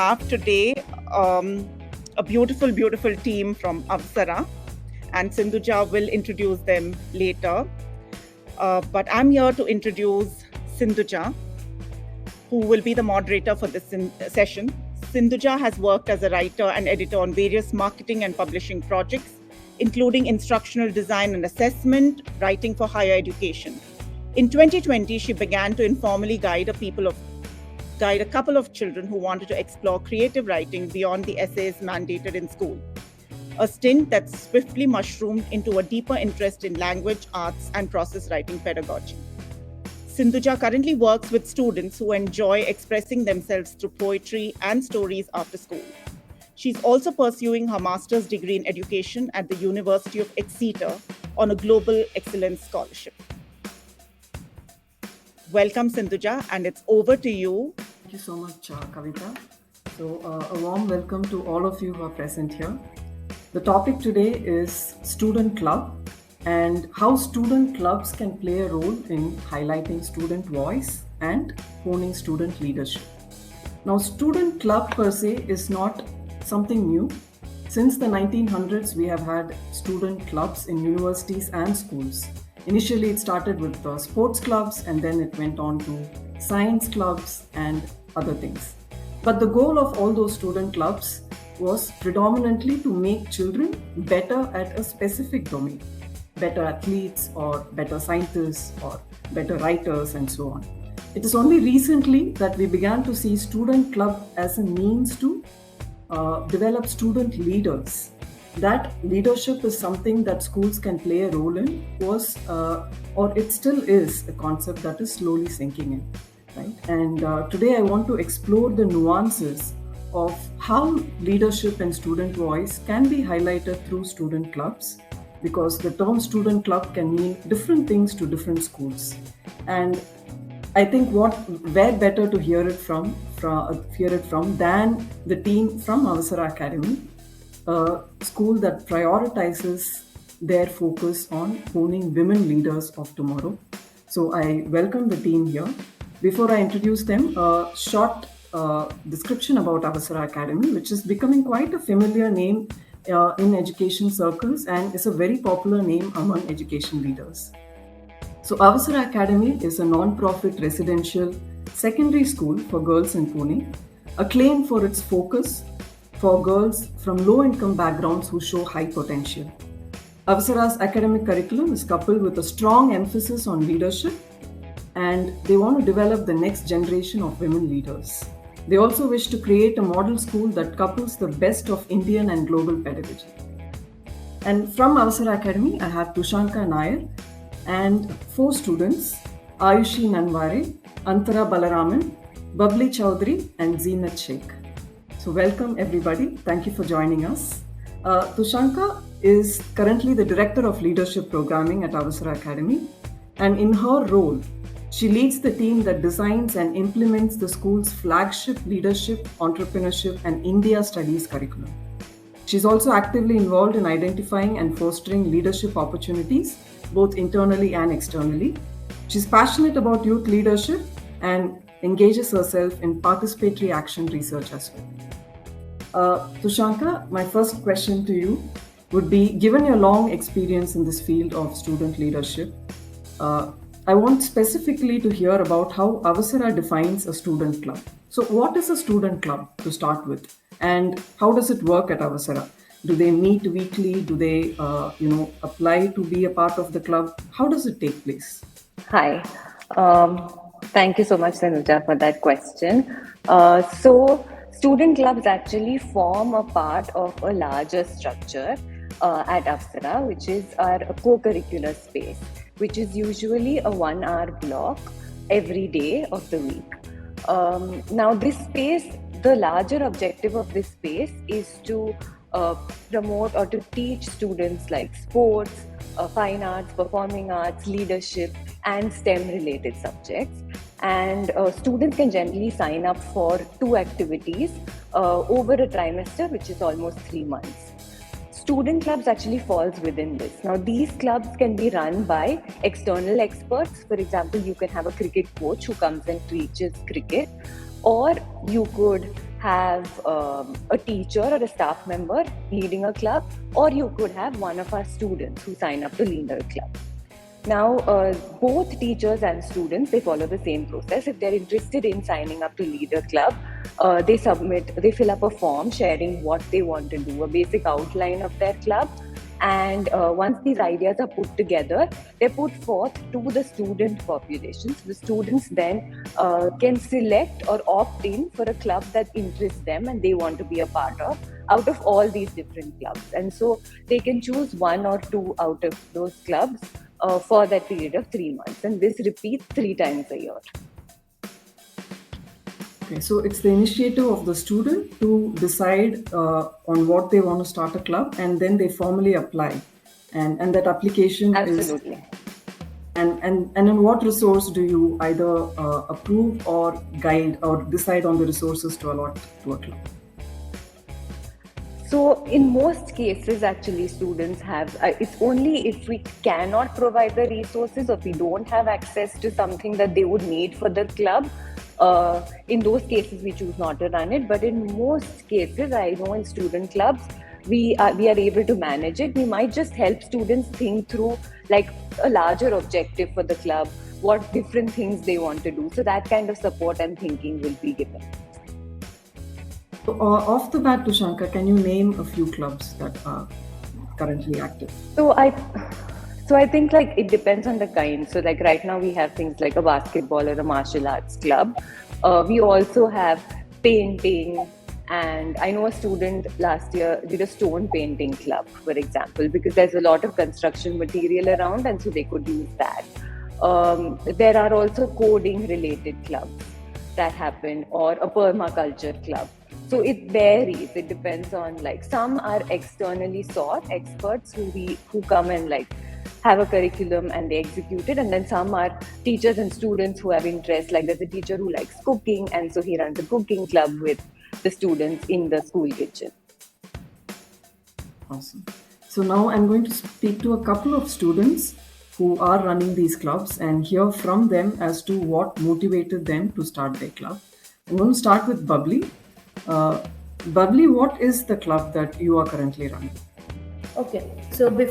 have today a beautiful, beautiful team from Avasara, and Sindhuja will introduce them later. But I'm here to introduce Sindhuja, who will be the moderator for this session. Sindhuja has worked as a writer and editor on various marketing and publishing projects, including instructional design and assessment, writing for higher education. In 2020, she began to informally guide a couple of children who wanted to explore creative writing beyond the essays mandated in school. A stint that swiftly mushroomed into a deeper interest in language, arts, and process writing pedagogy. Sindhuja currently works with students who enjoy expressing themselves through poetry and stories after school. She's also pursuing her master's degree in education at the University of Exeter on a Global Excellence Scholarship. Welcome, Sindhuja, and it's over to you. Thank you so much, Kavita. So, a warm welcome to all of you who are present here. The topic today is Student Club and how student clubs can play a role in highlighting student voice and honing student leadership. Now, student club per se is not something new. Since the 1900s, we have had student clubs in universities and schools. Initially, it started with sports clubs, and then it went on to science clubs and other things. But the goal of all those student clubs was predominantly to make children better at a specific domain, better athletes or better scientists or better writers and so on. It is only recently that we began to see student club as a means to develop student leaders. That leadership is something that schools can play a role in or it still is a concept that is slowly sinking in, right? And today I want to explore the nuances of how leadership and student voice can be highlighted through student clubs, because the term student club can mean different things to different schools. And I think where better to hear it from than the team from Avasara Academy, a school that prioritizes their focus on honing women leaders of tomorrow. So I welcome the team here. Before I introduce them, a short description about Avasara Academy, which is becoming quite a familiar name in education circles and is a very popular name among education leaders. So Avasara Academy is a non-profit residential secondary school for girls in Pune, acclaimed for its focus for girls from low-income backgrounds who show high potential. Avasara's academic curriculum is coupled with a strong emphasis on leadership, and they want to develop the next generation of women leaders. They also wish to create a model school that couples the best of Indian and global pedagogy. And from Avasara Academy, I have Tushanka Nair and 4 students, Ayushi Nanware, Antara Balaraman, Babli Chowdhury, and Zeenat Sheikh. So welcome everybody. Thank you for joining us. Tushanka is currently the Director of Leadership Programming at Avasara Academy, and in her role, she leads the team that designs and implements the school's flagship leadership, entrepreneurship, and India studies curriculum. She's also actively involved in identifying and fostering leadership opportunities, both internally and externally. She's passionate about youth leadership and engages herself in participatory action research as well. Tushanka, my first question to you would be, given your long experience in this field of student leadership, I want specifically to hear about how Avasara defines a student club. So what is a student club to start with? And how does it work at Avasara? Do they meet weekly? Do they apply to be a part of the club? How does it take place? Hi. Thank you so much, Sindhuja, for that question. So student clubs actually form a part of a larger structure at Avasara, which is our co-curricular space, which is usually a 1-hour block every day of the week. Now this space, the larger objective of this space is to promote or to teach students like sports, fine arts, performing arts, leadership, and STEM related subjects. And students can generally sign up for 2 activities over a trimester, which is almost 3 months. Student clubs actually falls within this. Now, these clubs can be run by external experts. For example, you can have a cricket coach who comes and teaches cricket, or you could have a teacher or a staff member leading a club, or you could have one of our students who sign up to lead a club. Now, both teachers and students, they follow the same process. If they're interested in signing up to lead a club, they fill up a form sharing what they want to do, a basic outline of their club. And once these ideas are put together, they're put forth to the student population. So the students then can select or opt in for a club that interests them and they want to be a part of out of all these different clubs. And so they can choose one or two out of those clubs for that period of 3 months. And this repeats 3 times a year. Okay, so it's the initiative of the student to decide on what they want to start a club, and then they formally apply. And that application Absolutely. is... And in what resource do you either approve or guide or decide on the resources to allot to a club? So in most cases, actually, students have, it's only if we cannot provide the resources or we don't have access to something that they would need for their club, in those cases, we choose not to run it. But in most cases, I know in student clubs, we are able to manage it. We might just help students think through like a larger objective for the club, what different things they want to do. So that kind of support and thinking will be given. So, off the bat, Tushankar, can you name a few clubs that are currently active? So I think like it depends on the kind. So like right now we have things like a basketball or a martial arts club. We also have painting, and I know a student last year did a stone painting club, for example, because there's a lot of construction material around, and so they could use that. There are also coding related clubs that happen, or a permaculture club. So it varies. It depends on like some are externally sought experts who come and like have a curriculum and they execute it, and then some are teachers and students who have interest. Like there's a teacher who likes cooking, and so he runs a cooking club with the students in the school kitchen. Awesome. So now I'm going to speak to a couple of students who are running these clubs and hear from them as to what motivated them to start their club. I'm going to start with Bubbly. Bubbly, what is the club that you are currently running? Okay, so the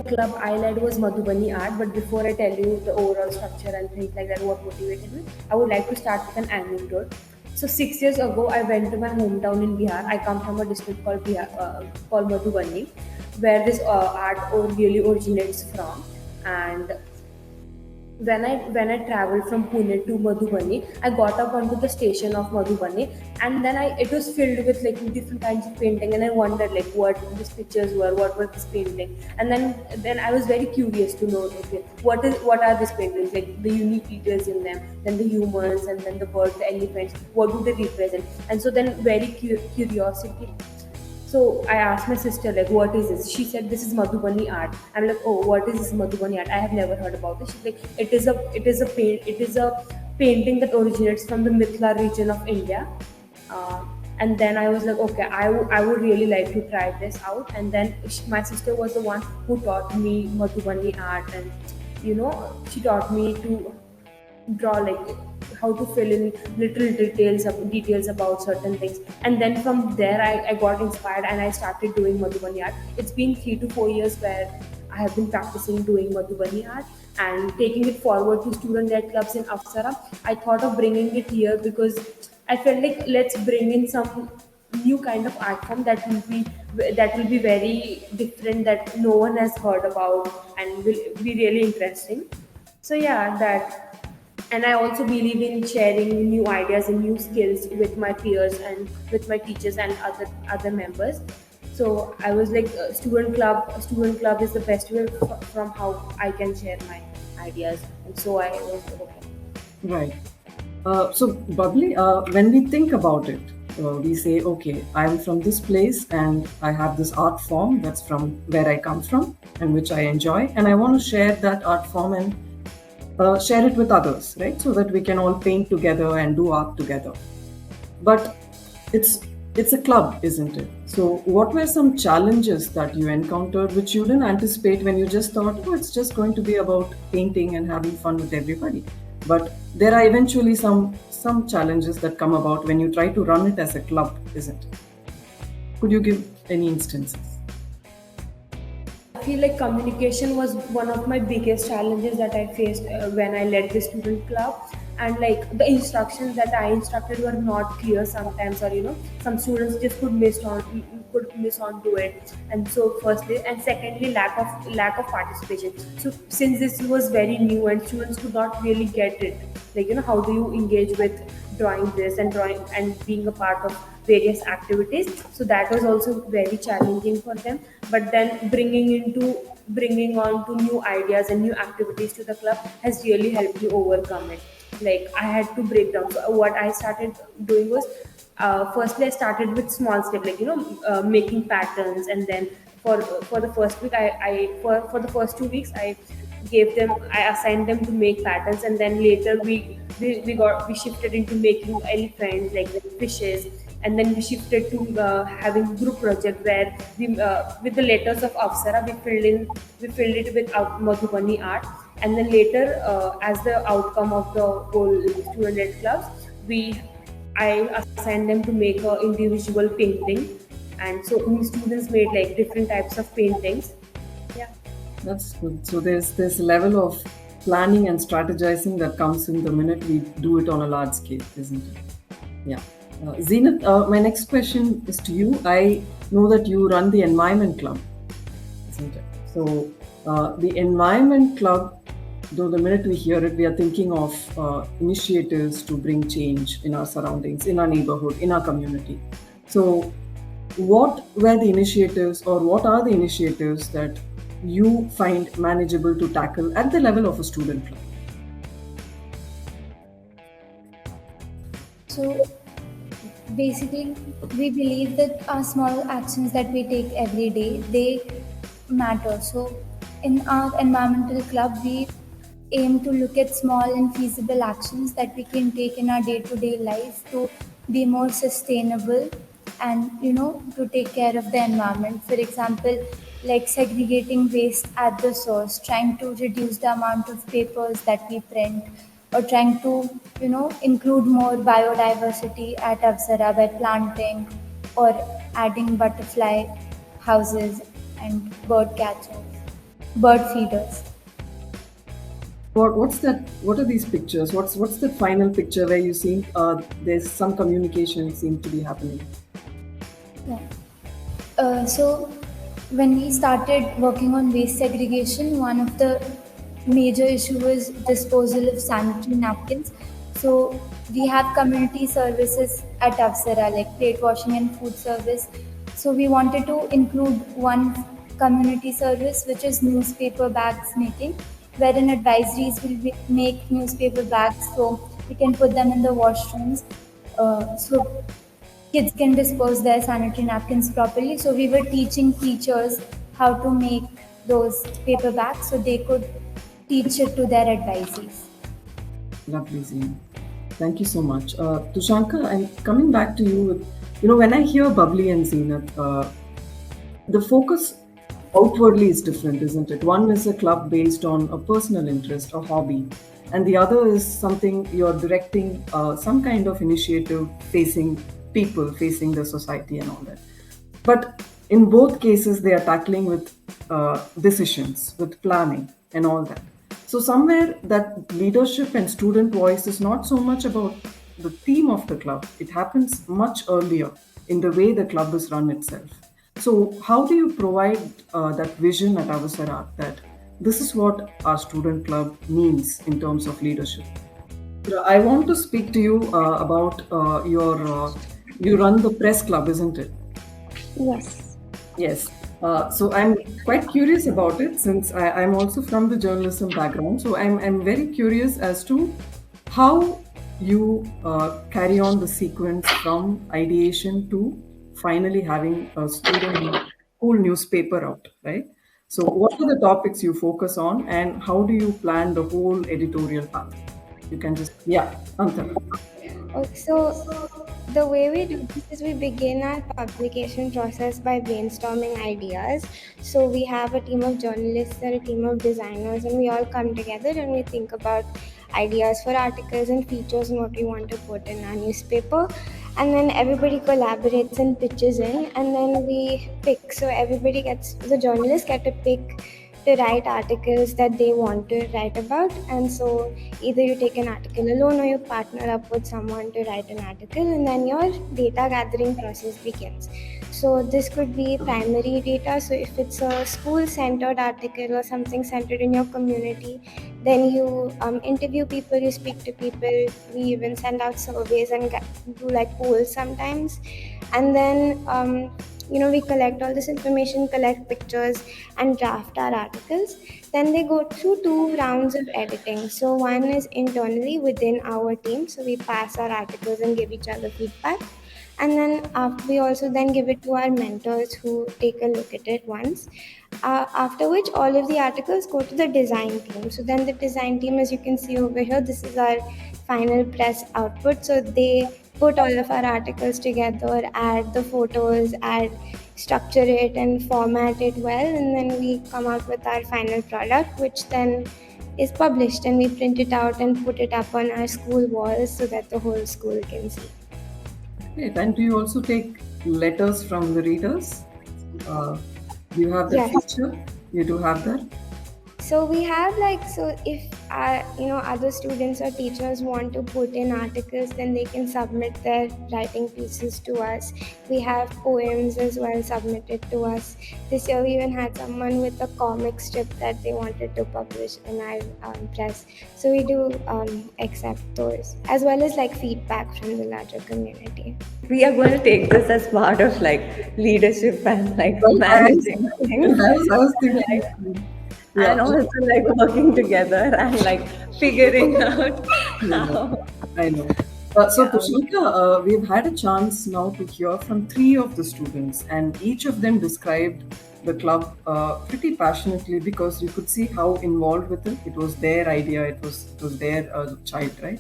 club I led was Madhubani Art, but before I tell you the overall structure and things like that, what motivated me, I would like to start with an anecdote. So 6 years ago, I went to my hometown in Bihar. I come from a district called called Madhubani, where this art really originates from. And when I traveled from Pune to Madhubani, I got up onto the station of Madhubani, and then it was filled with like different kinds of painting, and I wondered like what these pictures were, what was this painting, and then I was very curious to know, okay, what are these paintings, like the unique details in them, then the humans, and then the birds, the elephants, what do they represent? And so then very curiosity. So I asked my sister, like, what is this? She said, this is Madhubani art. I'm like, oh, what is this Madhubani art? I have never heard about this. She's like, it is a painting that originates from the Mithila region of India. And then I was like, okay, I would really like to try this out. And then my sister was the one who taught me Madhubani art, and she taught me to draw, like how to fill in little details about certain things. And then from there I got inspired and I started doing Madhubani art. It's been 3 to 4 years where I have been practicing doing Madhubani art and taking it forward to student-led clubs in Avasara. I thought of bringing it here because I felt like let's bring in some new kind of art form that will be very different, that no one has heard about, and will be really interesting. So yeah, that. And I also believe in sharing new ideas and new skills with my peers and with my teachers and other members. So I was like, student club is the best way from how I can share my ideas. And so I was okay. Right. So Bubbly, when we think about it, we say, okay, I'm from this place and I have this art form that's from where I come from and which I enjoy, and I want to share that art form and share it with others, right? So that we can all paint together and do art together. But it's a club, isn't it? So what were some challenges that you encountered which you didn't anticipate when you just thought, oh, it's just going to be about painting and having fun with everybody? But there are eventually some challenges that come about when you try to run it as a club, isn't it? Could you give any instances? I feel like communication was one of my biggest challenges that I faced when I led the student club. And like the instructions that I instructed were not clear sometimes, or some students just could miss on to it. And so, firstly, and secondly, lack of participation. So, since this was very new and students could not really get it, like how do you engage with drawing this and drawing and being a part of various activities, so that was also very challenging for them. But then bringing on to new ideas and new activities to the club has really helped me overcome it. Like I had to break down. So what I started doing was, firstly I started with small steps, like making patterns. And then for the first week, for the first 2 weeks, I assigned them to make patterns. And then later we shifted into making elephants, like the fishes. And then we shifted to having group project where with the letters of Avasara, we filled it with Madhubani art. And then later, as the outcome of the whole student-led clubs, I assigned them to make a individual painting. And so students made like different types of paintings. Yeah. That's good. So there's this level of planning and strategizing that comes in the minute we do it on a large scale, isn't it? Yeah. Zenith, my next question is to you. I know that you run the Environment Club, isn't it? So the Environment Club, though the minute we hear it, we are thinking of initiatives to bring change in our surroundings, in our neighborhood, in our community. So what were the initiatives, or what are the initiatives that you find manageable to tackle at the level of a student club? So basically, we believe that our small actions that we take every day, they matter. So in our environmental club, we aim to look at small and feasible actions that we can take in our day-to-day life to be more sustainable and to take care of the environment. For example, like segregating waste at the source, trying to reduce the amount of papers that we print, or trying to include more biodiversity at Avasara by planting or adding butterfly houses and bird catchers, bird feeders. What's that? What are these pictures? What's the final picture where you see there's some communication seem to be happening? Yeah. So when we started working on waste segregation, one of the major issue was disposal of sanitary napkins. So we have community services at Avasara, like plate washing and food service. So we wanted to include one community service, which is newspaper bags making, wherein advisories will make newspaper bags so we can put them in the washrooms. So kids can dispose their sanitary napkins properly. So we were teaching teachers how to make those paper bags so they could teach it to their advisees. Lovely, Zina. Thank you so much. Tushanka, I'm coming back to you with, when I hear Bubbly and Zenith, the focus outwardly is different, isn't it? One is a club based on a personal interest or hobby, and the other is something you're directing, some kind of initiative facing people, facing the society and all that. But in both cases, they are tackling with decisions, with planning and all that. So somewhere that leadership and student voice is not so much about the theme of the club. It happens much earlier in the way the club is run itself. So how do you provide that vision at Avasara that this is what our student club means in terms of leadership? I want to speak to you about you run the press club, isn't it? Yes. Yes. So I'm quite curious about it, since I'm also from the journalism background. So I'm very curious as to how you carry on the sequence from ideation to finally having a school newspaper out, right? So what are the topics you focus on, and how do you plan the whole editorial path? You can just, Anta. Okay, so the way we do this is we begin our publication process by brainstorming ideas. So we have a team of journalists and a team of designers, and we all come together and we think about ideas for articles and features and what we want to put in our newspaper. And then everybody collaborates and pitches in, and then we pick. So everybody gets, the journalists get to pick to write articles that they want to write about. And so either you take an article alone or you partner up with someone to write an article, and then your data gathering process begins. So this could be primary data. So if it's a school-centered article or something centered in your community, then you interview people, you speak to people. We even send out surveys and do like polls sometimes. And then we collect all this information, collect pictures, and draft our articles. Then they go through 2 rounds of editing. So one is internally within our team. So we pass our articles and give each other feedback. And then we also then give it to our mentors who take a look at it once. After which all of the articles go to the design team. So then the design team, as you can see over here, this is our final press output. So they put all of our articles together, add the photos, structure it and format it well, and then we come out with our final product, which then is published, and we print it out and put it up on our school walls so that the whole school can see. Great. And do you also take letters from the readers? Do you have that feature? You do have that? So we have if other students or teachers want to put in articles, then they can submit their writing pieces to us. We have poems as well submitted to us. This year we even had someone with a comic strip that they wanted to publish in our press. So we do accept those, as well as feedback from the larger community. We are going to take this as part of leadership and managing things. I was thinking. And also working together and figuring out how. I know. So Tushalka, we've had a chance now to hear from 3 of the students, and each of them described the club pretty passionately, because you could see how involved with it. It was their idea. It was their child, right?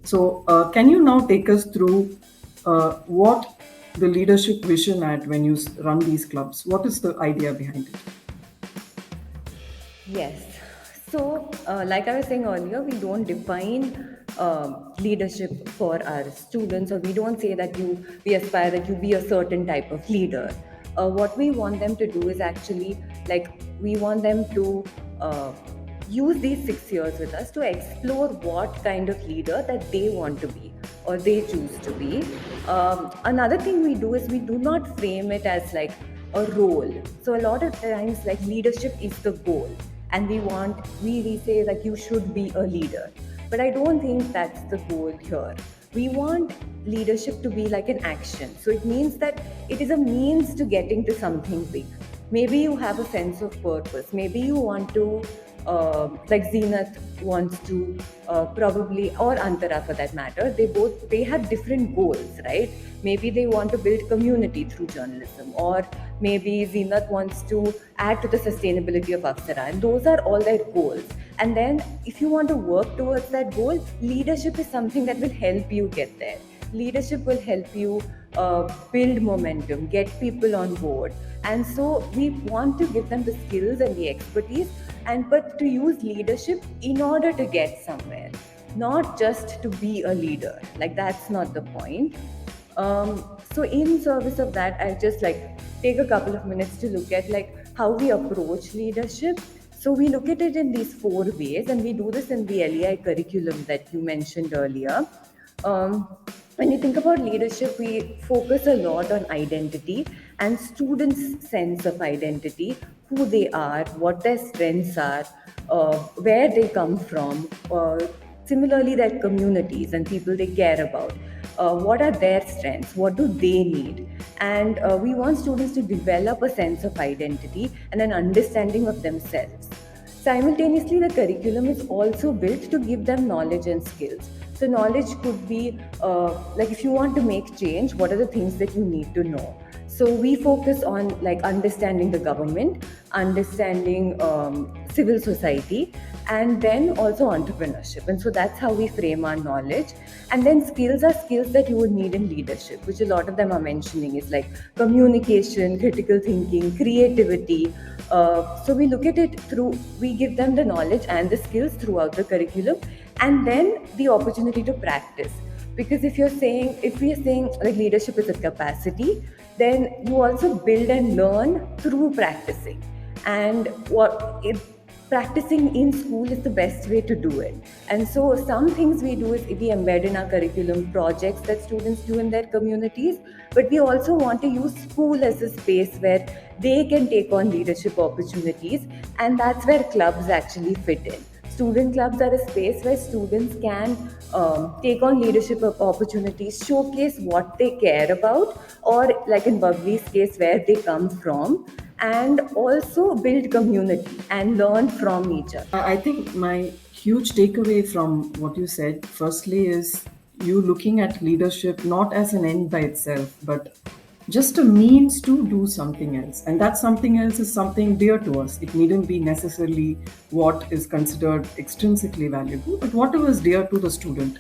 So can you now take us through what the leadership vision at when you run these clubs? What is the idea behind it? Yes. So, like I was saying earlier, we don't define leadership for our students, or we don't say that we aspire that you be a certain type of leader. What we want them to do is actually we want them to use these 6 years with us to explore what kind of leader that they want to be or they choose to be. Another thing we do is we do not frame it as a role. So a lot of times leadership is the goal, and we say you should be a leader, but I don't think that's the goal here. We want leadership to be an action. So it means that it is a means to getting to something big. Maybe you have a sense of purpose. Maybe you want to Zenith wants to probably, or Antara for that matter, they have different goals, right? Maybe they want to build community through journalism, or maybe Zenith wants to add to the sustainability of Avasara, and those are all their goals. And then if you want to work towards that goal, leadership is something that will help you get there. Leadership will help you build momentum, get people on board. And so we want to give them the skills and the expertise, but to use leadership in order to get somewhere, not just to be a leader. That's not the point. So in service of that, I'll just take a couple of minutes to look at how we approach leadership. So we look at it in these 4 ways, and we do this in the LEI curriculum that you mentioned earlier. When you think about leadership, we focus a lot on identity and students' sense of identity, who they are, what their strengths are, where they come from, similarly their communities and people they care about. What are their strengths? What do they need? And we want students to develop a sense of identity and an understanding of themselves. Simultaneously, the curriculum is also built to give them knowledge and skills. So knowledge could be, if you want to make change, what are the things that you need to know? So we focus on understanding the government, understanding civil society, and then also entrepreneurship. And so that's how we frame our knowledge. And then skills are skills that you would need in leadership, which a lot of them are mentioning is communication, critical thinking, creativity. So we look at it we give them the knowledge and the skills throughout the curriculum. and then the opportunity to practice. Because if we are saying like leadership is a capacity, then you also build and learn through practicing. And practicing in school is the best way to do it. And so some things we do is we embed in our curriculum projects that students do in their communities, but we also want to use school as a space where they can take on leadership opportunities, and that's where clubs actually fit in. Student clubs are a space where students can take on leadership opportunities, showcase what they care about, or like in Bubbly's case, where they come from, and also build community and learn from each other. I think my huge takeaway from what you said, firstly, is you looking at leadership not as an end by itself, but just a means to do something else. And that something else is something dear to us. It needn't be necessarily what is considered extrinsically valuable, but whatever is dear to the student.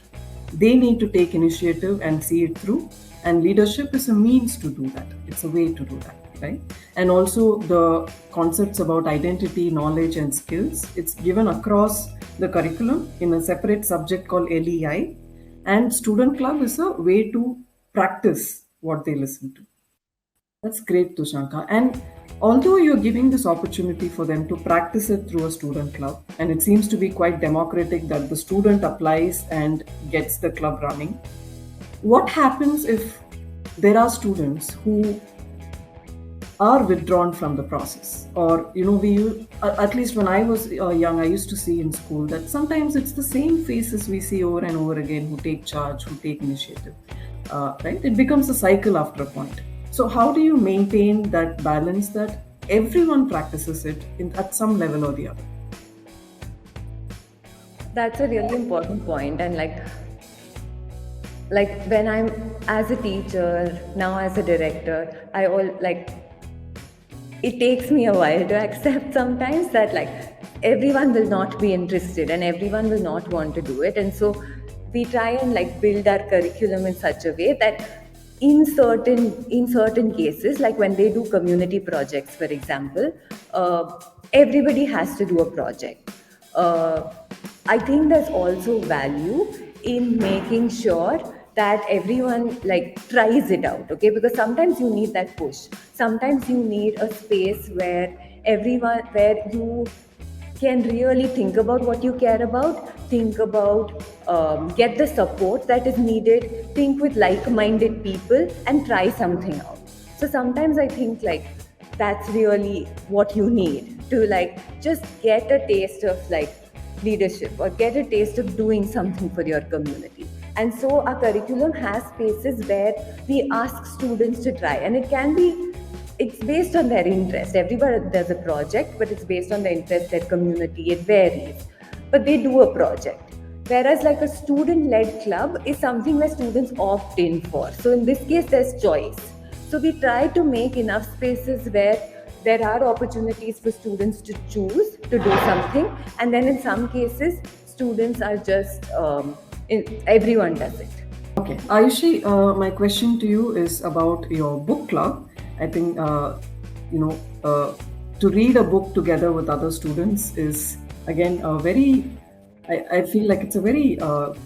They need to take initiative and see it through. And leadership is a means to do that. It's a way to do that, right? And also the concepts about identity, knowledge, and skills, it's given across the curriculum in a separate subject called LEI. And student club is a way to practice what they listen to. That's great, Tushanka. And although you're giving this opportunity for them to practice it through a student club, and it seems to be quite democratic that the student applies and gets the club running, what happens if there are students who are withdrawn from the process? Or, at least when I was young, I used to see in school that sometimes it's the same faces we see over and over again who take charge, who take initiative, right? It becomes a cycle after a point. So how do you maintain that balance that everyone practices it at some level or the other? That's a really important point. And like when I'm as a teacher, now as a director, it takes me a while to accept sometimes that like everyone will not be interested and everyone will not want to do it. And so we try and like build our curriculum in such a way that in certain cases, like when they do community projects, for example, everybody has to do a project. I think there's also value in making sure that everyone like tries it out, okay? Because sometimes you need that push. Sometimes you need a space where you can really think about what you care about, get the support that is needed, think with like-minded people and try something out. So sometimes I think like that's really what you need to like just get a taste of like leadership or get a taste of doing something for your community. And so our curriculum has spaces where we ask students to try, and it's based on their interest. Everybody does a project, but it's based on the interest, their community, it varies. But they do a project. Whereas like a student-led club is something where students opt in for. So in this case, there's choice. So we try to make enough spaces where there are opportunities for students to choose to do something. And then in some cases, students are just, everyone does it. Okay. Ayushi, my question to you is about your book club. I think, to read a book together with other students is, again, I feel like it's a very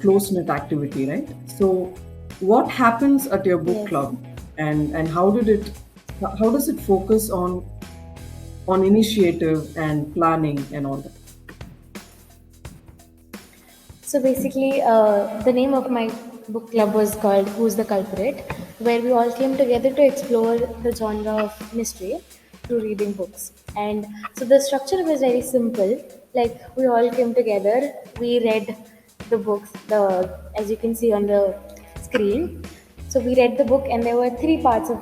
close-knit activity, right? So what happens at your book club, and how does it focus on initiative and planning and all that? So basically, the name of my book club was called Who's the Culprit, where we all came together to explore the genre of mystery through reading books. And so the structure was very simple. Like we all came together, we read the books, as you can see on the screen. So we read the book, and there were 3 parts of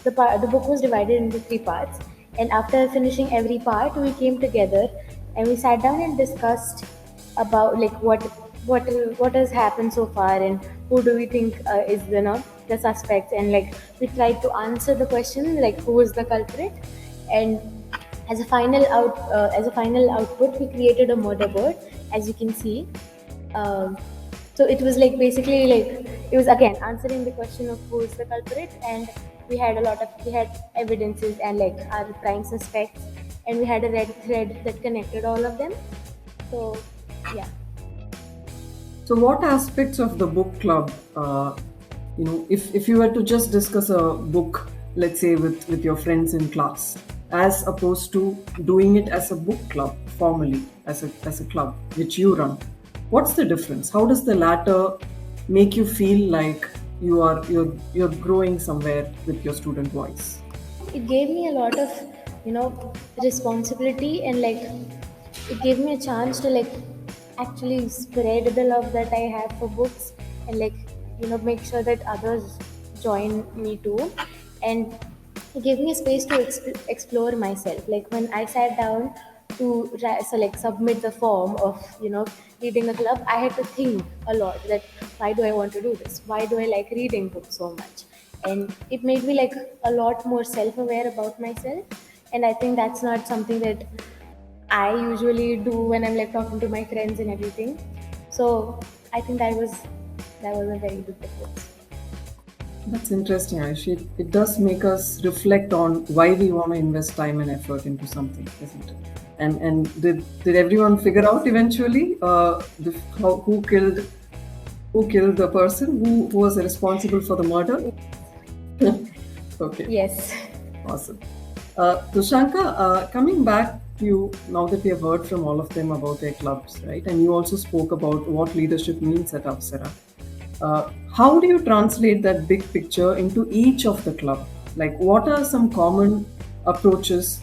the book was divided into 3 parts. And after finishing every part, we came together and we sat down and discussed about like what has happened so far and who do we think is the suspects, and like we tried to answer the question like who is the culprit. And as a final output, we created a murder board, as you can see. So it was like basically like it was again answering the question of who is the culprit, and we had evidences and like our prime suspects, and we had a red thread that connected all of them. So yeah. So, what aspects of the book club, if you were to just discuss a book, let's say with your friends in class, as opposed to doing it as a book club formally, as a club which you run, what's the difference? How does the latter make you feel like you're growing somewhere with your student voice? It gave me a lot of, responsibility, and like it gave me a chance to like actually spread the love that I have for books, and like make sure that others join me too. And it gave me a space to explore myself. Like when I sat down to submit the form of leading a club, I had to think a lot that why do I want to do this, why do I like reading books so much. And it made me like a lot more self-aware about myself, and I think that's not something that I usually do when I'm like talking to my friends and everything. So I think that was a very good difference. That's interesting, Aishi. It does make us reflect on why we want to invest time and effort into something, isn't it? And did everyone figure out eventually who killed the person who was responsible for the murder? Okay. Yes. Awesome. Tushanka, coming back to you now that we have heard from all of them about their clubs, right? And you also spoke about what leadership means at Avasara. How do you translate that big picture into each of the club? Like, what are some common approaches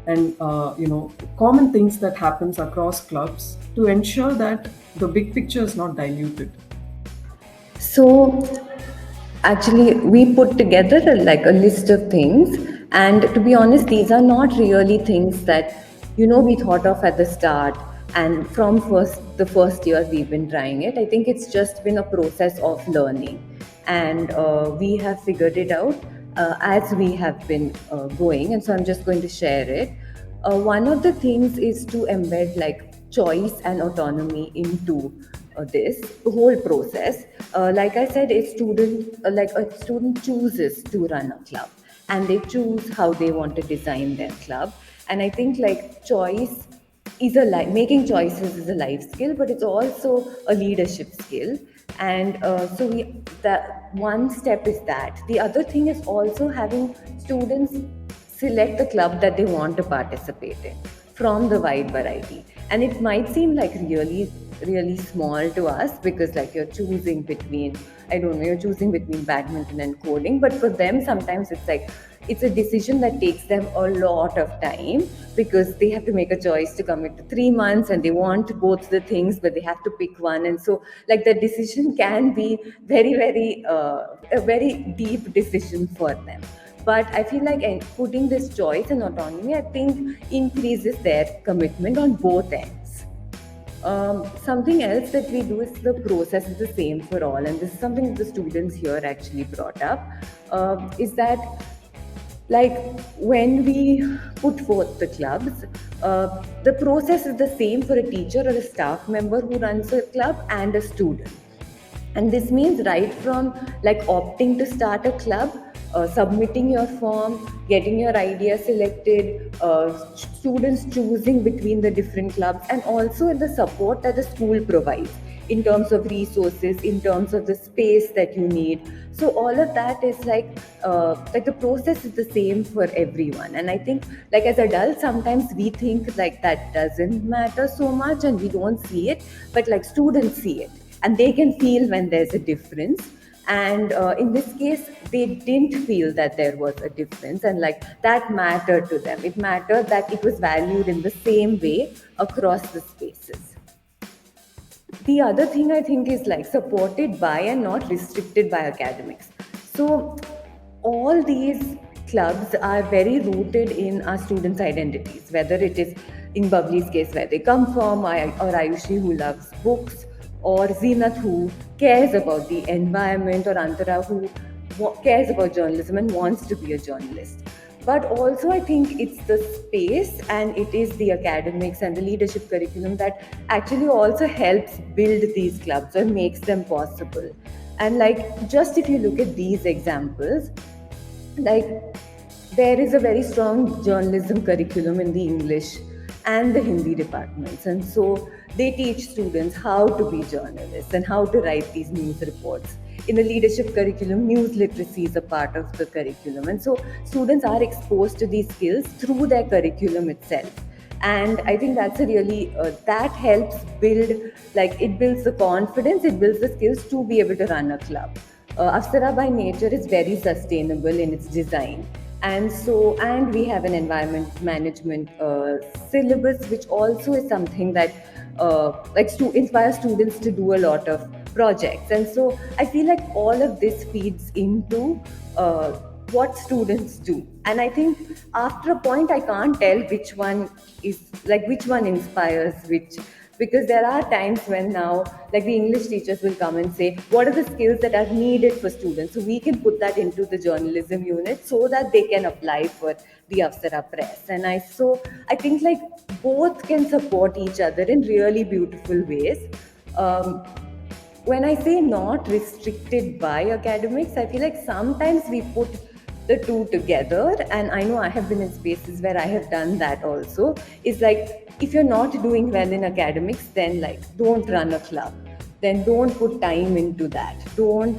and common things that happens across clubs to ensure that the big picture is not diluted? So actually, we put together a list of things, and to be honest, these are not really things that we thought of at the start. And from the first year we've been trying it, I think it's just been a process of learning, and we have figured it out as we have been going. And so I'm just going to share it. One of the things is to embed like choice and autonomy into this whole process. Like I said, a student chooses to run a club, and they choose how they want to design their club. And I think like choice is making choices is a life skill, but it's also a leadership skill. And that one step is that. The other thing is also having students select the club that they want to participate in from the wide variety. And it might seem like really, really small to us, because like you're choosing between badminton and coding. But for them, sometimes it's a decision that takes them a lot of time, because they have to make a choice to commit to 3 months, and they want both the things, but they have to pick one. And so like the decision can be very, very a very deep decision for them. But I feel like putting this choice and autonomy, I think, increases their commitment on both ends. Something else that we do is the process is the same for all, and this is something the students here actually brought up, is that like when we put forth the clubs, the process is the same for a teacher or a staff member who runs a club and a student. And this means right from like opting to start a club, submitting your form, getting your idea selected, students choosing between the different clubs, and also the support that the school provides in terms of resources, in terms of the space that you need. So all of that is like the process is the same for everyone. And I think like as adults, sometimes we think like that doesn't matter so much and we don't see it, but like students see it and they can feel when there's a difference. And in this case, they didn't feel that there was a difference, and like that mattered to them. It mattered that it was valued in the same way across the spaces. The other thing I think is like supported by and not restricted by academics. So all these clubs are very rooted in our students' identities, whether it is in Bubbly's case where they come from, or Ayushi who loves books, or Zenat who cares about the environment, or Antara who cares about journalism and wants to be a journalist. But also I think it's the space and it is the academics and the leadership curriculum that actually also helps build these clubs or makes them possible. And like just if you look at these examples, like there is a very strong journalism curriculum in the English, and the Hindi departments. And so they teach students how to be journalists and how to write these news reports. In the leadership curriculum, news literacy is a part of the curriculum. And so students are exposed to these skills through their curriculum itself. And I think that's a really, that helps build, like it builds the confidence, it builds the skills to be able to run a club. Avasara by nature is very sustainable in its design. And we have an environment management syllabus, which also is something that inspires students to do a lot of projects. And so I feel like all of this feeds into what students do. And I think after a point, I can't tell which one inspires which, because there are times when now, like the English teachers will come and say, what are the skills that are needed for students? So we can put that into the journalism unit so that they can apply for the Avasara press. And I think like both can support each other in really beautiful ways. When I say not restricted by academics, I feel like sometimes we put the two together, and I know I have been in spaces where I have done that also. Is like, if you're not doing well in academics, then like don't run a club, then don't put time into that, don't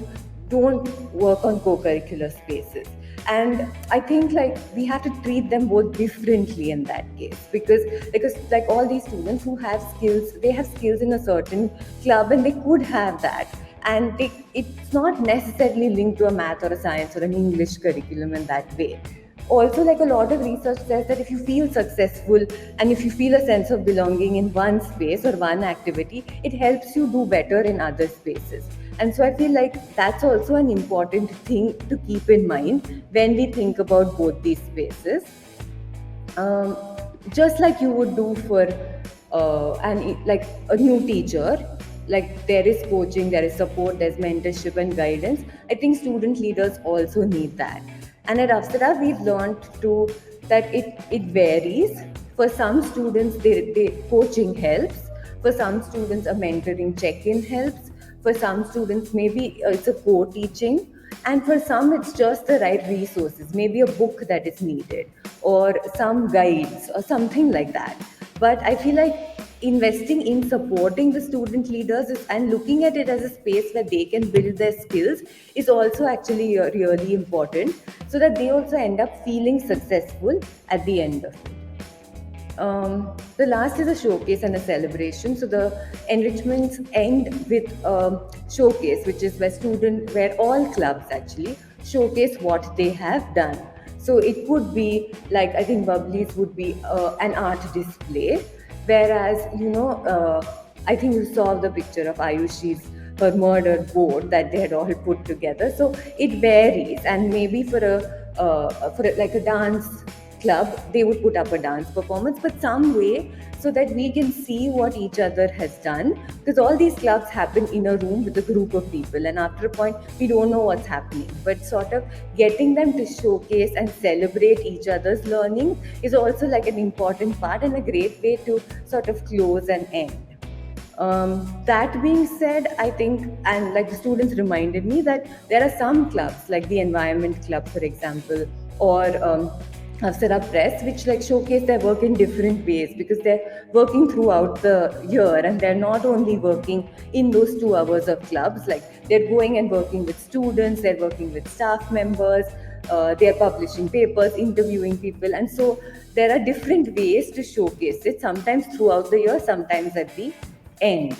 work on co-curricular spaces. And I think like we have to treat them both differently in that case, because like all these students who have skills, they have skills in a certain club and they could have that, and it's not necessarily linked to a math or a science or an English curriculum in that way. Also, like a lot of research says that if you feel successful and if you feel a sense of belonging in one space or one activity, it helps you do better in other spaces. And so I feel like that's also an important thing to keep in mind when we think about both these spaces. Just like you would do for like a new teacher, like there is coaching, there is support, there's mentorship and guidance. I think student leaders also need that. And at Avasara, we've learned that it varies. For some students, they coaching helps. For some students, a mentoring check-in helps. For some students, maybe it's a co-teaching. And for some, it's just the right resources, maybe a book that is needed or some guides or something like that. But I feel like investing in supporting the student leaders and looking at it as a space where they can build their skills is also actually really important, so that they also end up feeling successful at the end of it. The last is a showcase and a celebration. So the enrichments end with a showcase, which is where all clubs actually showcase what they have done. So it could be like, I think Bubblies would be an art display, whereas I think you saw the picture of Ayushi's her murder board that they had all put together. So it varies, and maybe for a dance club, they would put up a dance performance, but some way so that we can see what each other has done, because all these clubs happen in a room with a group of people, and after a point we don't know what's happening, but sort of getting them to showcase and celebrate each other's learning is also like an important part and a great way to sort of close and end. That being said, I think, and like the students reminded me, that there are some clubs like the Environment Club, for example, or Avasara Press, which like showcase their work in different ways, because they're working throughout the year and they're not only working in those 2 hours of clubs, like they're going and working with students, they're working with staff members, they're publishing papers, interviewing people. And so there are different ways to showcase it, sometimes throughout the year, sometimes at the end.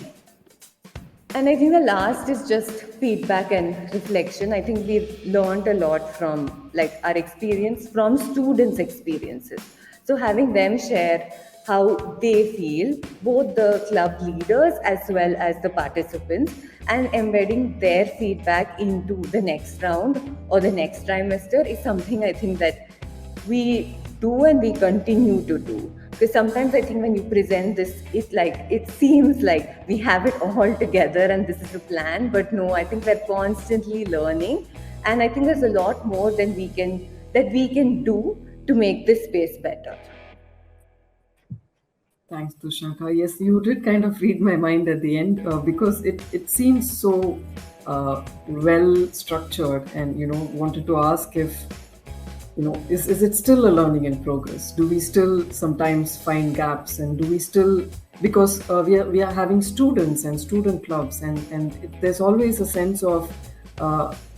And I think the last is just feedback and reflection. I think we've learned a lot from like our experience, from students' experiences. So having them share how they feel, both the club leaders as well as the participants, and embedding their feedback into the next round or the next trimester is something I think that we do and we continue to do. Because sometimes I think when you present this, it seems like we have it all together and this is the plan, but no, I think we're constantly learning, and I think there's a lot more that we can do to make this space better. Thanks, Tushaka. Yes, you did kind of read my mind at the end, because it seems so well structured, and wanted to ask if is it still a learning in progress? Do we still sometimes find gaps, and do we still, because we are having students and student clubs, and there's always a sense of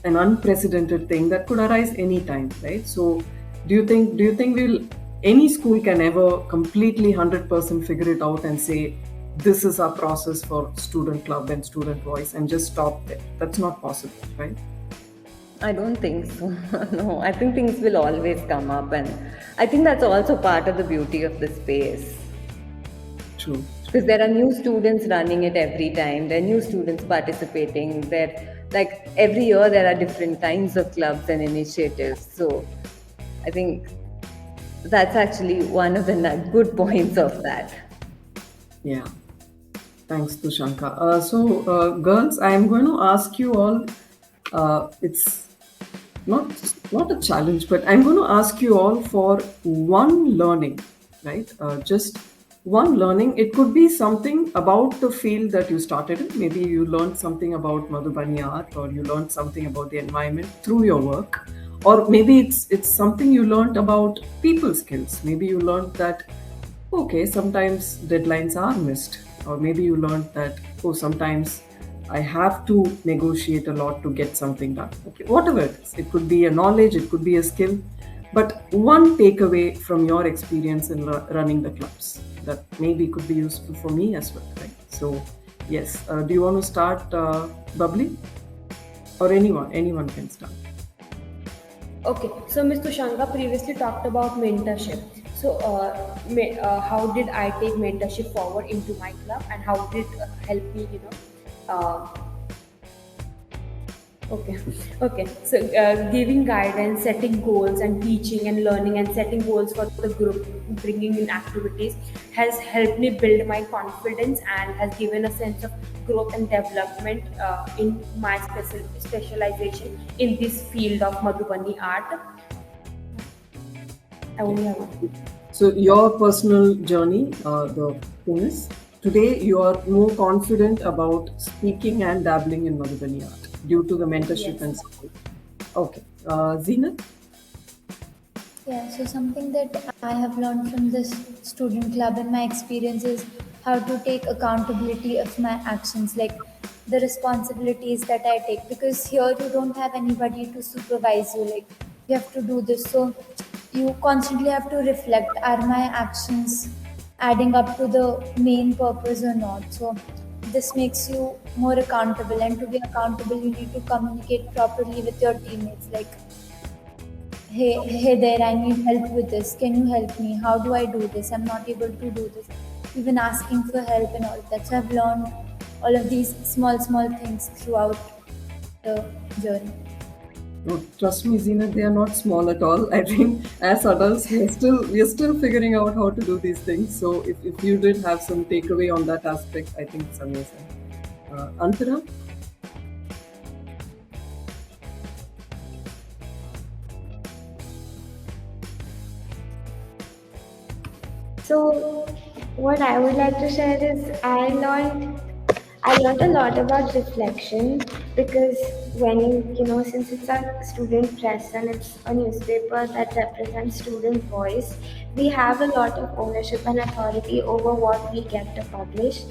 an unprecedented thing that could arise anytime, right? So do you think we'll any school can ever completely 100% figure it out and say this is our process for student club and student voice and just stop there? That's not possible, right? I don't think so. No, I think things will always come up, and I think that's also part of the beauty of the space. True. Because there are new students running it every time, there are new students participating. There, like every year, there are different kinds of clubs and initiatives. So I think that's actually one of the good points of that. Yeah. Thanks, Tushanka. Girls, I am going to ask you all. It's not a challenge, but I'm going to ask you all for one learning, right? Just one learning. It could be something about the field that you started in. Maybe you learned something about Madhubani art, or you learned something about the environment through your work, or maybe it's something you learned about people skills. Maybe you learned that okay, sometimes deadlines are missed, or maybe you learned that oh, sometimes I have to negotiate a lot to get something done. Okay, whatever it is, it could be a knowledge, it could be a skill, but one takeaway from your experience in running the clubs that maybe could be useful for me as well, right? So, yes, do you want to start, Bubbly, or anyone can start? Okay, so Ms. Tushanka previously talked about mentorship. So, how did I take mentorship forward into my club, and how did it help me, uh, okay, okay. So, giving guidance, setting goals, and teaching and learning and setting goals for the group, bringing in activities has helped me build my confidence and has given a sense of growth and development in my specialization in this field of Madhubani art. I only have one. So your personal journey, the thing is, today you are more confident about speaking and dabbling in Madhubani art due to the mentorship Yes. and support. Okay, Zenat. Yeah, so something that I have learned from this student club and my experience is how to take accountability of my actions, like the responsibilities that I take. Because here you don't have anybody to supervise you, like you have to do this. So you constantly have to reflect, are my actions adding up to the main purpose or not? So this makes you more accountable, and to be accountable, you need to communicate properly with your teammates, like hey there, I need help with this. Can you help me? How do I do this? I'm not able to do this. Even asking for help and all of that. So I've learned all of these small things throughout the journey. No, trust me, Zenat, they are not small at all. I think as adults, we are still figuring out how to do these things. So if you did have some takeaway on that aspect, I think it's amazing. Antara? So, what I would like to share is I learned a lot about reflection, because when since it's a student press and it's a newspaper that represents student voice, we have a lot of ownership and authority over what we get to publish,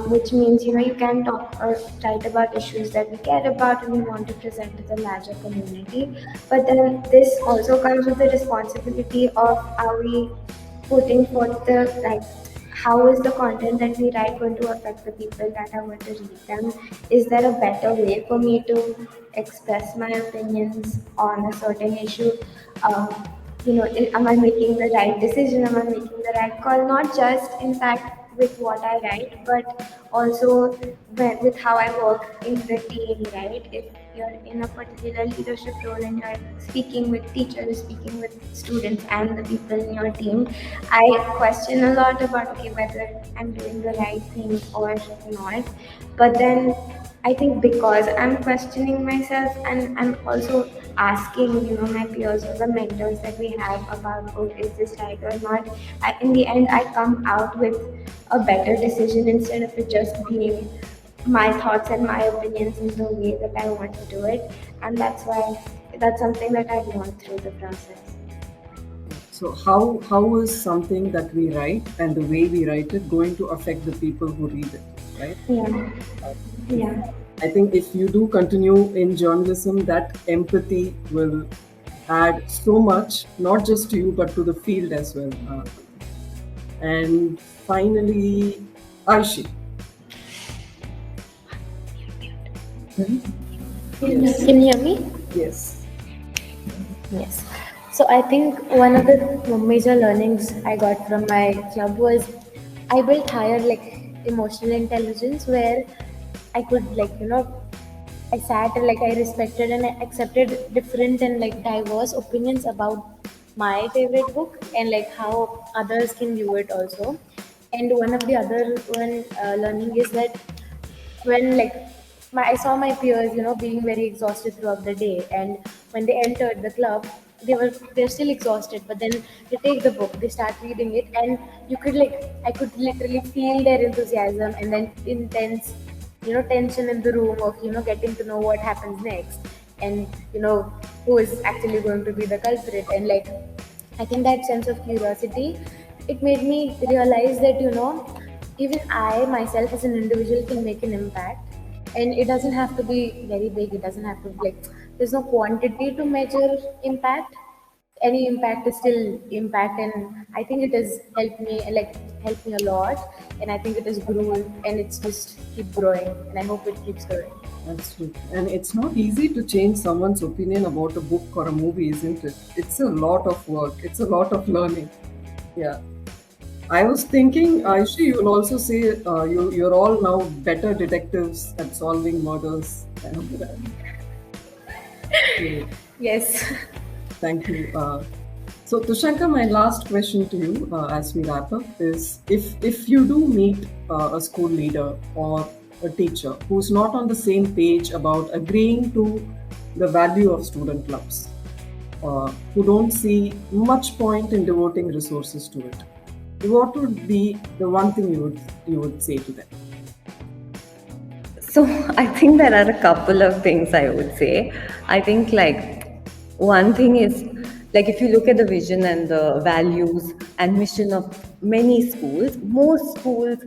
which means you can talk or write about issues that we care about and we want to present to the larger community. But then this also comes with the responsibility of, are we putting forth the, like, how is the content that we write going to affect the people that are going to read them? Is there a better way for me to express my opinions on a certain issue? Um, am I making the right decision? Am I making the right call? Not just, in fact, with what I write, but also with how I work in the team, right? If you're in a particular leadership role and you're speaking with teachers, speaking with students and the people in your team, I question a lot about, okay, whether I'm doing the right thing or not. But then I think because I'm questioning myself and I'm also asking, my peers or the mentors that we have about, oh, is this right or not? In the end, I come out with a better decision instead of it just being my thoughts and my opinions in the way that I want to do it. And that's something that I've learned through the process. So how is something that we write and the way we write it going to affect the people who read it, right? Yeah. Yeah. I think if you do continue in journalism, that empathy will add so much, not just to you, but to the field as well. And finally, Aishi. Can you hear me? Yes. Yes. So I think one of the major learnings I got from my club was I built higher emotional intelligence where I could I sat and I respected and I accepted different and diverse opinions about my favorite book and how others can view it also. And one of the other one learning is that when I saw my peers, being very exhausted throughout the day, and when they entered the club, they're still exhausted, but then they take the book, they start reading it, and you could I could literally feel their enthusiasm and then intense, tension in the room of getting to know what happens next, and who is actually going to be the culprit, and I think that sense of curiosity, it made me realize that even I myself as an individual can make an impact, and it doesn't have to be very big. It doesn't have to be there's no quantity to measure impact. Any impact is still impact, and I think it has helped me helped me a lot, and I think it has grown and it's just keep growing, and I hope it keeps growing. Absolutely. And it's not easy to change someone's opinion about a book or a movie, isn't it? It's a lot of work. It's a lot of learning. Yeah. I was thinking, Aishi, you'll also say you're all now better detectives at solving murders. Yes. Thank you. So, Tushankar, my last question to you as we wrap up is if you do meet a school leader or a teacher who's not on the same page about agreeing to the value of student clubs, who don't see much point in devoting resources to it, what would be the one thing you would say to them? So I think there are a couple of things I would say. I think one thing is if you look at the vision and the values and mission of many schools, most schools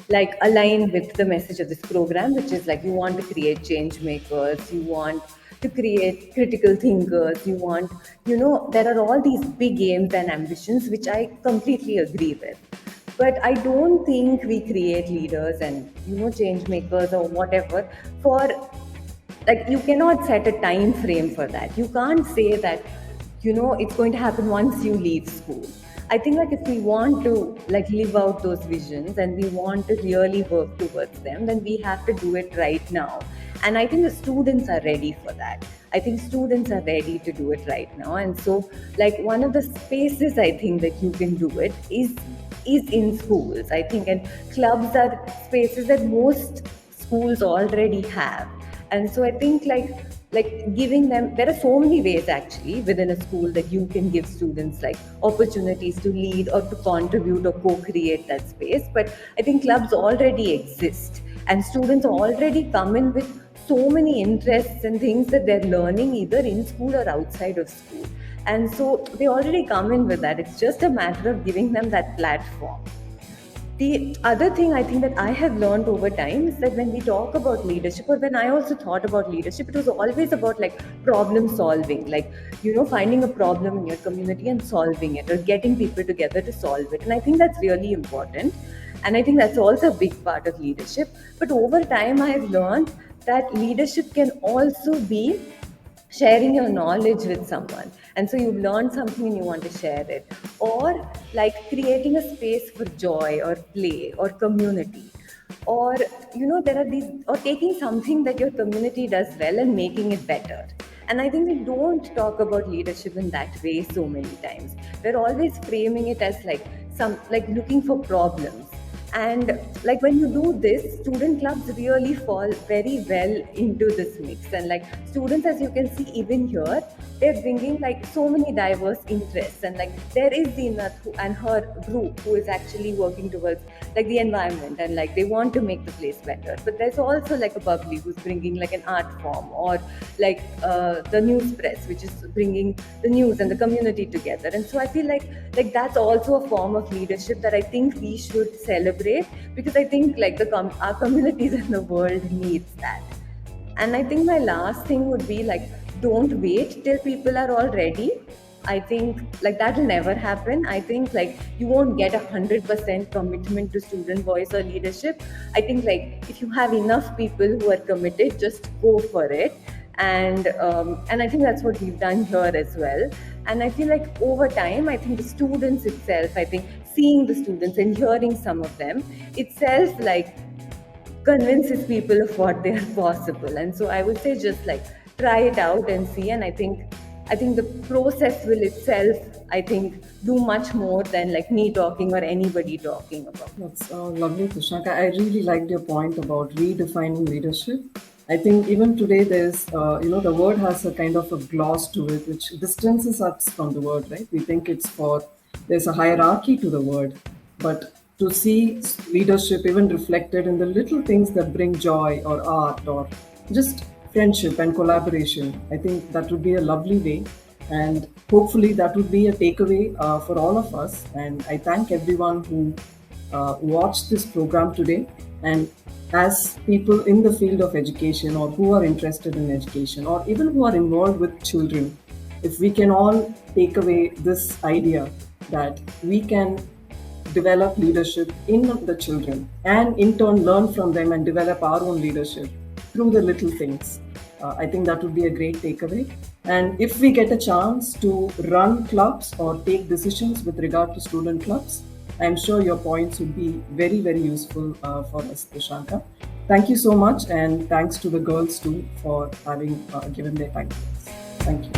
align with the message of this program, which is you want to create change makers, you want to create critical thinkers, you want, there are all these big aims and ambitions, which I completely agree with. But I don't think we create leaders and change makers or whatever for you cannot set a time frame for that. You can't say that it's going to happen once you leave school. I think if we want to live out those visions and we want to really work towards them, then we have to do it right now. And I think the students are ready for that. I think students are ready to do it right now. And so one of the spaces I think that you can do it is in schools, I think, and clubs are spaces that most schools already have. And so I think giving them, there are so many ways actually within a school that you can give students opportunities to lead or to contribute or co-create that space. But I think clubs already exist and students already come in with so many interests and things that they're learning either in school or outside of school. And so they already come in with that. It's just a matter of giving them that platform. The other thing I think that I have learned over time is that when we talk about leadership, or when I also thought about leadership, it was always about problem solving, finding a problem in your community and solving it, or getting people together to solve it. And I think that's really important. And I think that's also a big part of leadership. But over time, I have learned that leadership can also be sharing your knowledge with someone, and so you've learned something and you want to share it, or creating a space for joy or play or community, or there are these, or taking something that your community does well and making it better. And I think we don't talk about leadership in that way so many times. We're always framing it as looking for problems, And like when you do this, student clubs really fall very well into this mix. And like students, as you can see even here, they're bringing like so many diverse interests. And like there is Dina and her group who is actually working towards like the environment, and like they want to make the place better. But there's also like a bubbly who's bringing like an art form, or like the news press, which is bringing the news and the community together. And so I feel like that's also a form of leadership that I think we should celebrate, because I think like our communities in the world needs that. And I think my last thing would be like, don't wait till people are all ready. I think like that will never happen. I think like you won't get 100% commitment to student voice or leadership. I think like if you have enough people who are committed, just go for it. And I think that's what we've done here as well. And I feel like over time, I think the students itself, I think seeing the students and hearing some of them itself like convinces people of what they are possible. And so I would say just like try it out and see. And I think the process will itself, I think, do much more than like me talking or anybody talking about. That's lovely, Tushanka. I really liked your point about redefining leadership. I think even today there's, the word has a kind of a gloss to it, which distances us from the word, right? We think there's a hierarchy to the word. But to see leadership even reflected in the little things that bring joy or art or just friendship and collaboration, I think that would be a lovely way. And hopefully that would be a takeaway for all of us. And I thank everyone who watched this program today. And as people in the field of education, or who are interested in education, or even who are involved with children, if we can all take away this idea that we can develop leadership in the children and in turn learn from them and develop our own leadership through the little things, I think that would be a great takeaway. And if we get a chance to run clubs or take decisions with regard to student clubs, I'm sure your points would be very, very useful for us, Tushanka. Thank you so much, and thanks to the girls too for having given their time to us. Thank you.